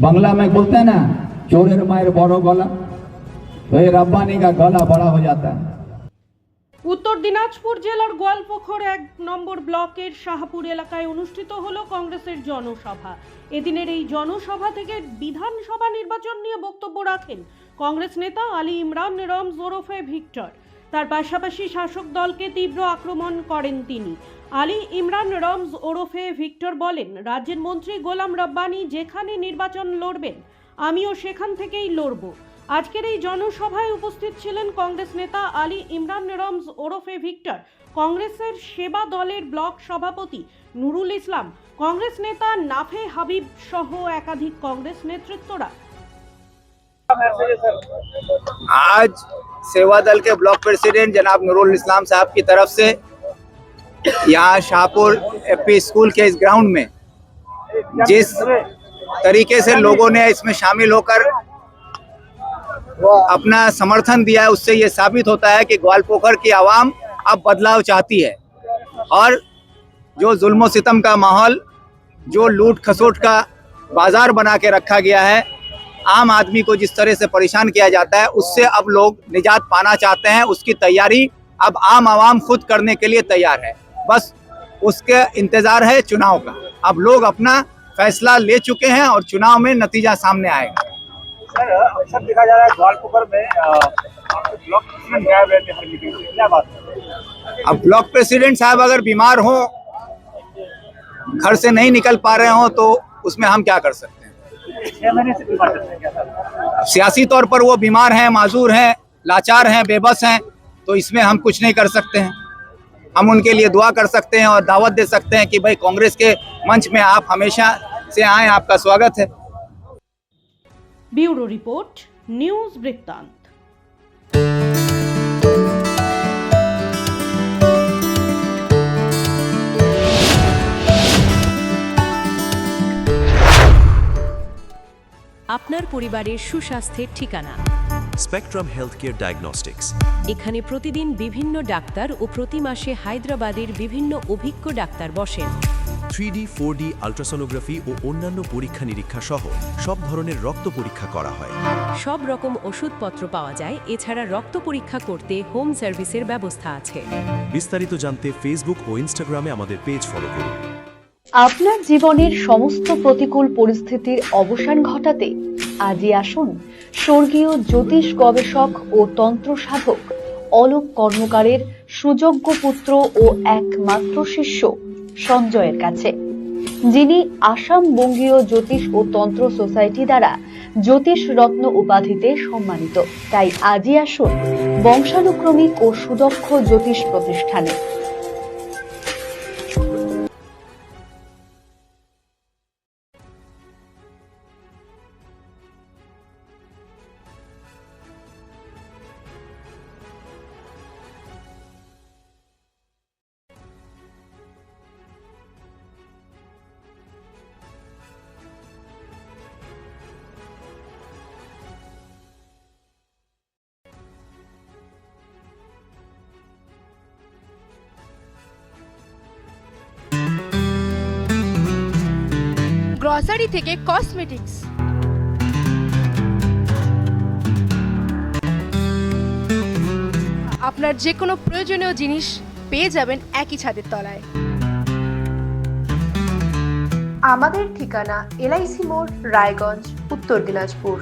बांग्ला में बोलते हैं ना, चोरेर मायर बड़ो गला, तो ये रब्बानी का गला बड़ा हो जाता है। উত্তর দিনাজপুর জেলার গোয়ালপুকুর ১ নম্বর ব্লকের শাহপুর এলাকায় অনুষ্ঠিত হলো কংগ্রেসের জনসভা। এদিনের এই জনসভা থেকে বিধানসভা নির্বাচন নিয়ে বক্তব্য রাখেন কংগ্রেস নেতা আলী ইমরান রমজ ওরফে ভিক্টর। তার পাশাপাশি শাসক দলকে তীব্র আক্রমণ করেন তিনি। আলী ইমরান রমজ ওরফে ভিক্টর বলেন, রাজ্যের মন্ত্রী গোলাম রব্বানী যেখানে নির্বাচন লড়বেন আমিও সেখান থেকেই লড়ব। আজকের এই জনসভায় উপস্থিত ছিলেন কংগ্রেস নেতা আলী ইমরান রমজ ওরফে ভিক্টর, কংগ্রেসের সেবা দলের ব্লক সভাপতি নুরুল ইসলাম, কংগ্রেস নেতা নাফে হাবিব সহ একাধিক কংগ্রেস নেতৃত্বরা। आज सेवा दल के ब्लॉक प्रेसिडेंट जनाब नुरुल इस्लाम साहब की तरफ से यहाँ शाहपुर एपी स्कूल के इस ग्राउंड में जिस तरीके से लोगों ने इसमें शामिल होकर अपना समर्थन दिया है, उससे ये साबित होता है कि ग्वालपोखर की आवाम अब बदलाव चाहती है और जो जुल्म सितम का माहौल, जो लूट खसोट का बाजार बना के रखा गया है, आम आदमी को जिस तरह से परेशान किया जाता है, उससे अब लोग निजात पाना चाहते हैं। उसकी तैयारी अब आम आवाम खुद करने के लिए तैयार है। बस उसके इंतज़ार है चुनाव का। अब लोग अपना फैसला ले चुके हैं और चुनाव में नतीजा सामने आएगा। सर, अक्सर देखा जा रहा है ग्वालपुकुर में ब्लॉक प्रेसिडेंट गायब रहते हैं हर मीटिंग से, क्या बात है? अब ब्लॉक प्रेसिडेंट साहब अगर बीमार हों, घर से नहीं निकल पा रहे हों, तो उसमें हम क्या कर सकते हैं? 6 महीने से बीमार रहते हैं क्या सर? सियासी तौर पर वो बीमार हैं, माजूर हैं, लाचार हैं, बेबस हैं, तो इसमें हम कुछ नहीं कर सकते हैं। हम उनके लिए दुआ कर सकते हैं और दावत दे सकते हैं कि भाई कांग्रेस के मंच में आप हमेशा से आएं, आपका स्वागत है। ব্যুরো রিপোর্ট, নিউজ বৃত্তান্ত। আপনার পরিবারের সুস্বাস্থ্যের ঠিকানা স্পেকট্রাম হেলথকেয়ার ডায়াগনস্টিক্স। এখানে প্রতিদিন বিভিন্ন ডাক্তার ও প্রতি মাসে হায়দ্রাবাদের বিভিন্ন অভিজ্ঞ ডাক্তার বসেন। 3D 4D আল্ট্রাসোনোগ্রাফি ও অন্যান্য পরীক্ষা নিরীক্ষা সহ সব ধরনের রক্ত পরীক্ষা করা হয়। সব রকম ওষুধপত্র পাওয়া যায়। এছাড়া রক্ত পরীক্ষা করতে হোম সার্ভিসের ব্যবস্থা আছে। বিস্তারিত জানতে ফেসবুক ও ইনস্টাগ্রামে আমাদের পেজ ফলো করুন। আপনার জীবনের সমস্ত প্রতিকূল পরিস্থিতির অবসান ঘটাতে আজই আসুন স্বর্গীয় জ্যোতিষ গবেষক ও তন্ত্র সাধক অলোক কর্মকারের সুযোগ্য পুত্র ও একমাত্র শিষ্য সঞ্জয়ের কাছে, যিনি আসাম বঙ্গীয় জ্যোতিষ ও তন্ত্র সোসাইটি দ্বারা জ্যোতিষ রত্ন উপাধিতে সম্মানিত। তাই আজই আসুন বংশানুক্রমিক ও সুদক্ষ জ্যোতিষ প্রতিষ্ঠানে। গ্রসারি থেকে কসমেটিক্স, আপনার যে কোনো প্রয়োজনীয় জিনিস পেয়ে যাবেন একই ছাদের তলায়। আমাদের ঠিকানা LIC মোড়, রায়গঞ্জ, উত্তর দিনাজপুর।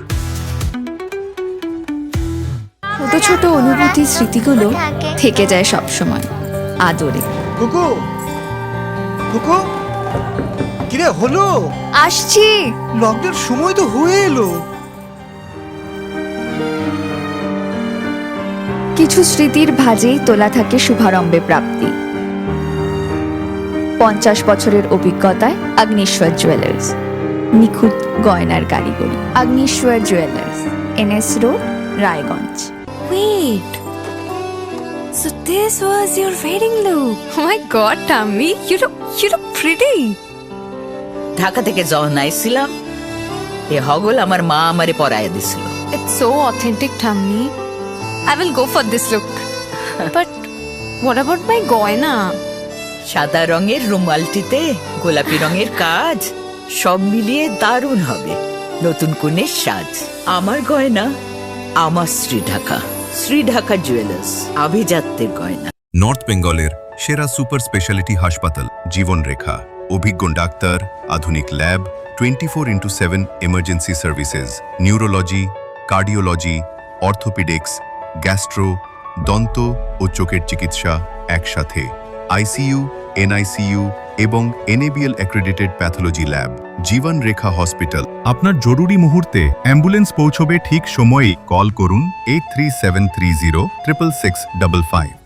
ছোট ছোট অনুভূতি, স্মৃতিগুলো থেকে যায় সব সময় আদরে। কুকু কুকু, কিরে হলো? আসছি। লকডাউন সময় তো হয়ে এলো। কিছু স্মৃতির ভাজেই তোলা থাকে শুভারম্ভে প্রাপ্তি। 50 বছরের অভিজ্ঞতায় আগ্নেশ্বর জুয়েলার্স, নিখুঁত গয়নার কারিগরি। Agneshwar jewellers, NS road, Raiganj. Wait, so this was your wedding look? Oh my God, Tammy, you look pretty. Dhaka থেকে যখন আইছিলাম, এ হগল আমার মা আমারে পরাইয়া দিছিল। It's so authentic, Tammy. I will go for this look. But what about my goina? সাদা রঙের রুমালটিতে গোলাপি রঙের কাজ, সব মিলিয়ে দারুণ হবে। নতুন কনের সাজ। আমার গয়না আমার শ্রী ঢাকা জুয়েলার্স, আভিজাত্যের গয়না। নর্থ বেঙ্গলের সেরা সুপার স্পেশালিটি হাসপাতাল জীবনরেখা, অভিজ্ঞ ডাক্তার, আধুনিক lab, 24x7 emergency services, neurology, cardiology, orthopaedics, gastro, দন্ত ও চোখের চিকিৎসা একসাথে, আইসিইউ, এনআইসিইউ এবং NABL অ্যাক্রেডিটেড প্যাথোলজি ল্যাব। জীবন রেখা হসপিটাল। আপনার জরুরি মুহূর্তে অ্যাম্বুলেন্স পৌঁছবে ঠিক সময়েই। কল করুন 83730 66655।